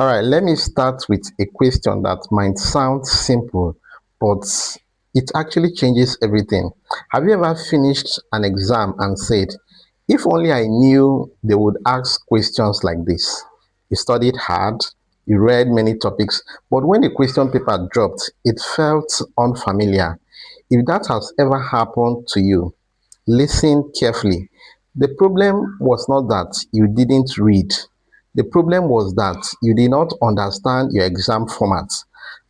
All right, let me start with a question that might sound simple, but it actually changes everything. Have you ever finished an exam and said, if only I knew they would ask questions like this? You studied hard, you read many topics, but when the question paper dropped, it felt unfamiliar. If that has ever happened to you, listen carefully. The problem was not that you didn't read. The problem was that you did not understand your exam format.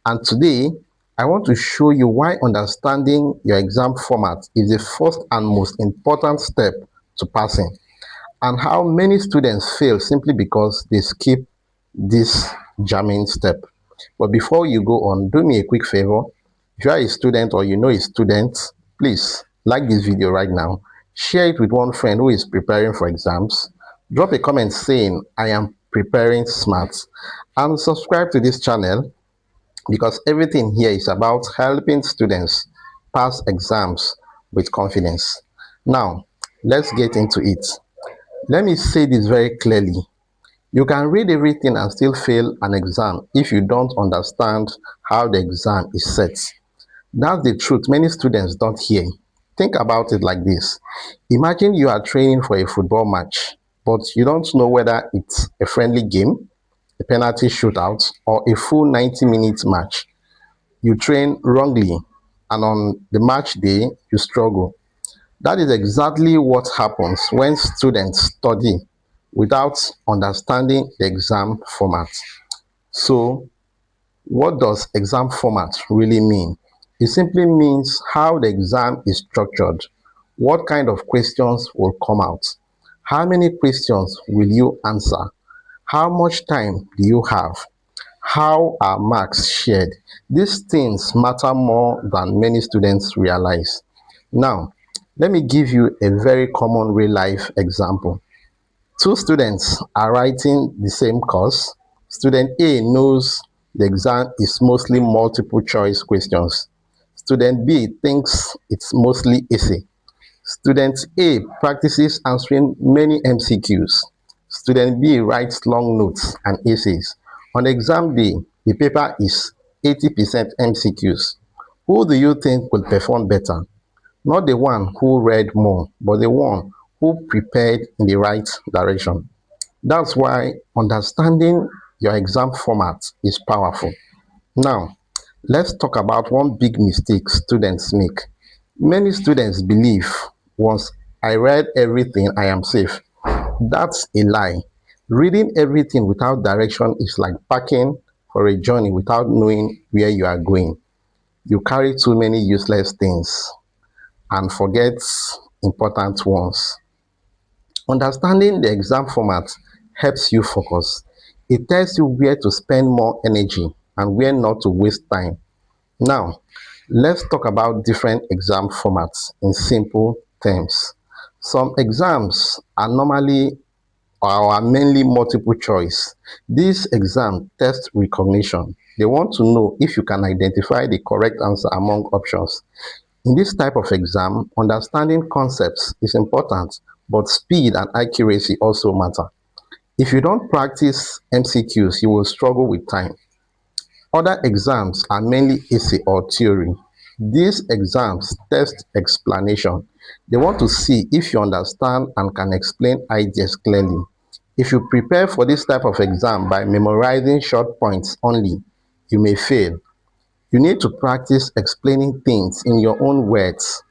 And today, I want to show you why understanding your exam format is the first and most important step to passing, and how many students fail simply because they skip this jamming step. But before you go on, do me a quick favor. If you are a student or you know a student, please like this video right now. Share it with one friend who is preparing for exams. Drop a comment saying, I am preparing smart. And subscribe to this channel because everything here is about helping students pass exams with confidence. Now, let's get into it. Let me say this very clearly. You can read everything and still fail an exam if you don't understand how the exam is set. That's the truth many students don't hear. Think about it like this. Imagine you are training for a football match, but you don't know whether it's a friendly game, a penalty shootout, or a full 90-minute match. You train wrongly, and on the match day, you struggle. That is exactly what happens when students study without understanding the exam format. So, what does exam format really mean? It simply means how the exam is structured, what kind of questions will come out, how many questions will you answer, how much time do you have, how are marks shared. These things matter more than many students realize. Now, let me give you a very common real life example. Two students are writing the same course. Student A knows the exam is mostly multiple choice questions. Student B thinks it's mostly essay. Student A practices answering many MCQs. Student B writes long notes and essays. On exam day, the paper is 80% MCQs. Who do you think will perform better? Not the one who read more, but the one who prepared in the right direction. That's why understanding your exam format is powerful. Now, let's talk about one big mistake students make. Many students believe once I read everything, I am safe. That's a lie. Reading everything without direction is like packing for a journey without knowing where you are going. You carry too many useless things and forget important ones. Understanding the exam format helps you focus. It tells you where to spend more energy and where not to waste time. Now, let's talk about different exam formats in simple terms. Some exams are normally or are mainly multiple choice. These exams test recognition. They want to know if you can identify the correct answer among options. In this type of exam, understanding concepts is important, but speed and accuracy also matter. If you don't practice MCQs, you will struggle with time. Other exams are mainly essay or theory. These exams test explanation. They want to see if you understand and can explain ideas clearly. If you prepare for this type of exam by memorizing short points only, you may fail. You need to practice explaining things in your own words.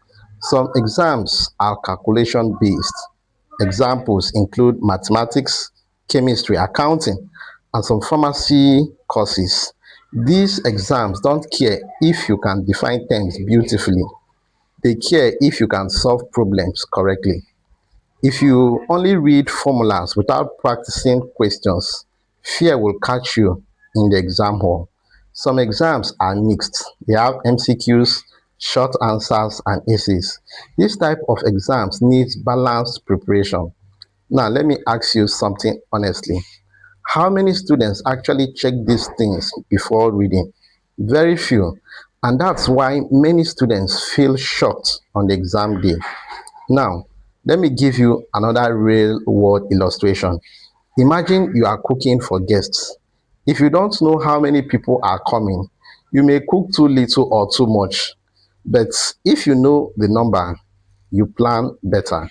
Some exams are calculation based. Examples include mathematics, chemistry, accounting, and some pharmacy courses. These exams don't care if you can define terms beautifully. They care if you can solve problems correctly. If you only read formulas without practicing questions, fear will catch you in the exam hall. Some exams are mixed. They have MCQs, short answers, and essays. This type of exams needs balanced preparation. Now, let me ask you something honestly. How many students actually check these things before reading? Very few. And that's why many students feel shocked on the exam day. Now, let me give you another real world illustration. Imagine you are cooking for guests. If you don't know how many people are coming, you may cook too little or too much. But if you know the number, you plan better.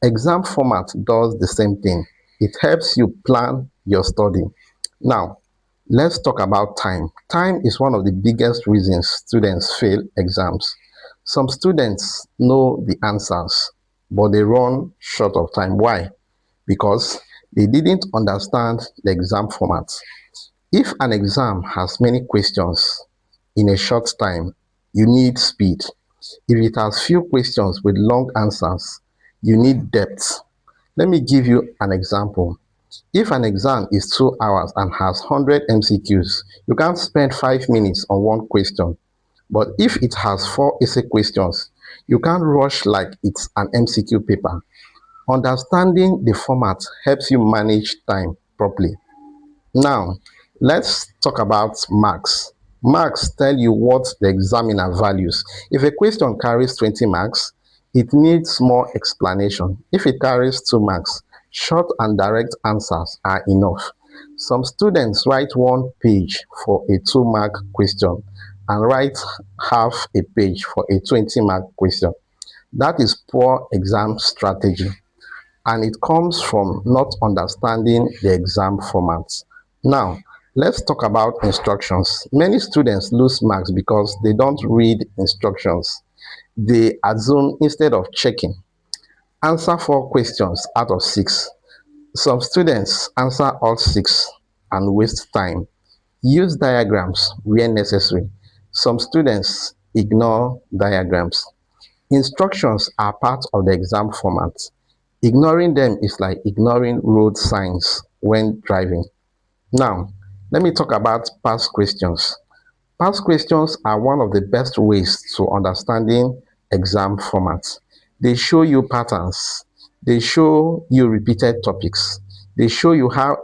Exam format does the same thing. It helps you plan your study. Now, let's talk about time. Time is one of the biggest reasons students fail exams. Some students know the answers, but they run short of time. Why? Because they didn't understand the exam format. If an exam has many questions in a short time, you need speed. If it has few questions with long answers, you need depth. Let me give you an example. If an exam is 2 hours and has 100 MCQs, you can't spend 5 minutes on one question. But if it has four essay questions, you can't rush like it's an MCQ paper. Understanding the format helps you manage time properly. Now, let's talk about marks. Marks tell you what the examiner values. If a question carries 20 marks, it needs more explanation. If it carries 2 marks, short and direct answers are enough. Some students write one page for a 2-mark question and write half a page for a 20-mark question. That is poor exam strategy, and it comes from not understanding the exam format. Now, let's talk about instructions. Many students lose marks because they don't read instructions. They assume instead of checking. Answer 4 questions out of 6. Some students answer all 6 and waste time. Use diagrams where necessary. Some students ignore diagrams. Instructions are part of the exam format. Ignoring them is like ignoring road signs when driving. Now, let me talk about past questions. Past questions are one of the best ways to understanding exam formats. They show you patterns. They show you repeated topics. They show you how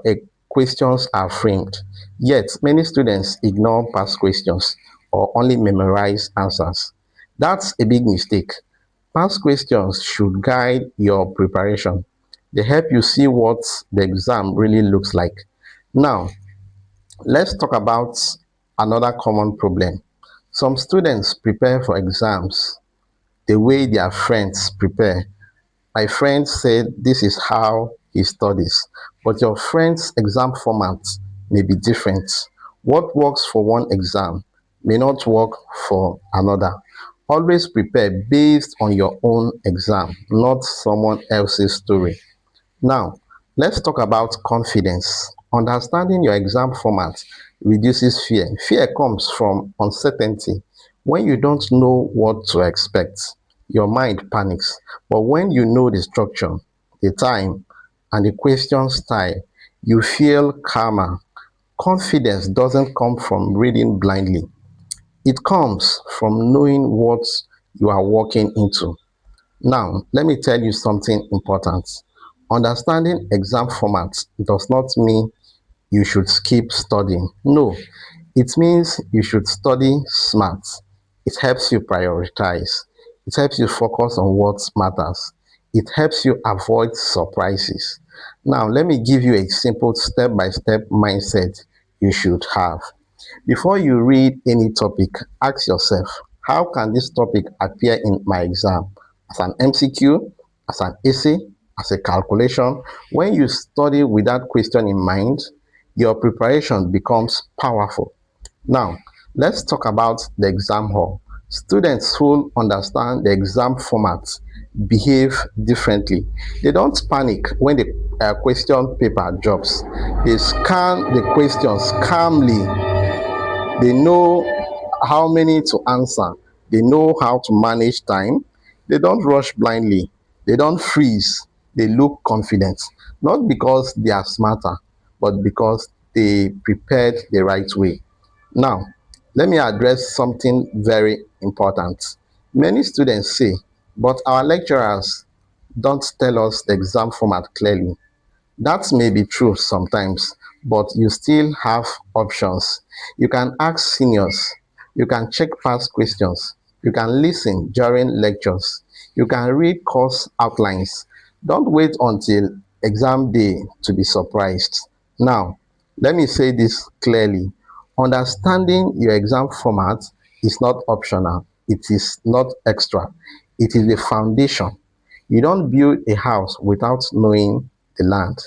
questions are framed. Yet, many students ignore past questions or only memorize answers. That's a big mistake. Past questions should guide your preparation. They help you see what the exam really looks like. Now, let's talk about another common problem. Some students prepare for exams the way their friends prepare. My friend said this is how he studies, but your friend's exam format may be different. What works for one exam may not work for another. Always prepare based on your own exam, not someone else's story. Now, let's talk about confidence. Understanding your exam format reduces fear. Fear comes from uncertainty. When you don't know what to expect, your mind panics. But when you know the structure, the time, and the question style, you feel calmer. Confidence doesn't come from reading blindly, it comes from knowing what you are walking into. Now, let me tell you something important. Understanding exam formats does not mean you should skip studying. No, it means you should study smart. It helps you prioritize. It helps you focus on what matters. It helps you avoid surprises. Now, let me give you a simple step-by-step mindset you should have. Before you read any topic, ask yourself, how can this topic appear in my exam? As an MCQ, as an essay, as a calculation? When you study with that question in mind, your preparation becomes powerful. Now, let's talk about the exam hall. Students who understand the exam format behave differently. They don't panic when the question paper drops. They scan the questions calmly. They know how many to answer. They know how to manage time. They don't rush blindly. They don't freeze. They look confident. Not because they are smarter, but because they prepared the right way. Now, let me address something very important. Many students say, but our lecturers don't tell us the exam format clearly. That may be true sometimes, but you still have options. You can ask seniors, you can check past questions, you can listen during lectures, you can read course outlines. Don't wait until exam day to be surprised. Now, Let me say this clearly. Understanding your exam format is not optional. It is not extra. It is the foundation. You don't build a house without knowing the land.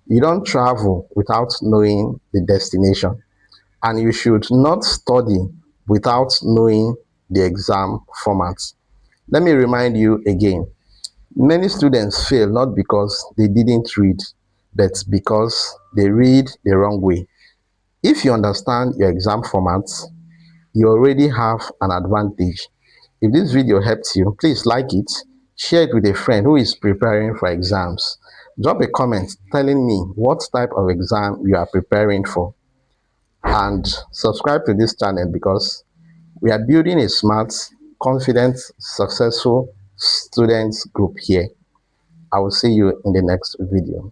You don't travel without knowing the destination. And you should not study without knowing the exam format. Let me remind you again. Many students fail not because they didn't read, but because they read the wrong way. If you understand your exam formats, you already have an advantage. If this video helped you, please like it, share it with a friend who is preparing for exams. Drop a comment telling me what type of exam you are preparing for, and subscribe to this channel because we are building a smart, confident, successful students group here. I will see you in the next video.